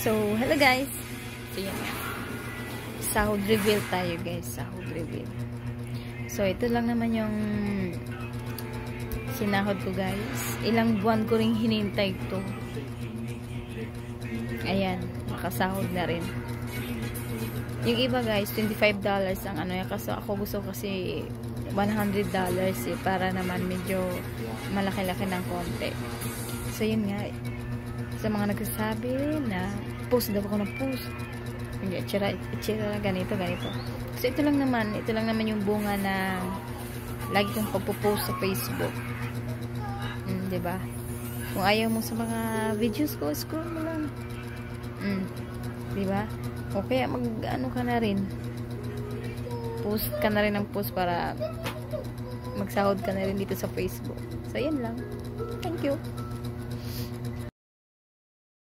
So, hello guys. So, yan. Sahod reveal tayo guys. Sahod reveal. So, ito lang naman yung sinahod ko guys. Ilang buwan ko ring hinintay ito. Ayan. Makasahod na rin. Yung iba guys, $25 ang ano yan. Kasi ako gusto kasi $100 eh. Para naman medyo malaki-laki ng konti. So, yun nga. Sa mga nagsasabi na post daw ako ng post. Hindi, itsira ganito. So, ito lang naman yung bunga na lagi kong pagpo-post sa Facebook. Diba? Kung ayaw mo sa mga videos ko, scroll mo lang. Diba? O kaya mag-ano ka na rin. Post ka na rin ng post para magsahod ka na rin dito sa Facebook. So, yan lang. Thank you.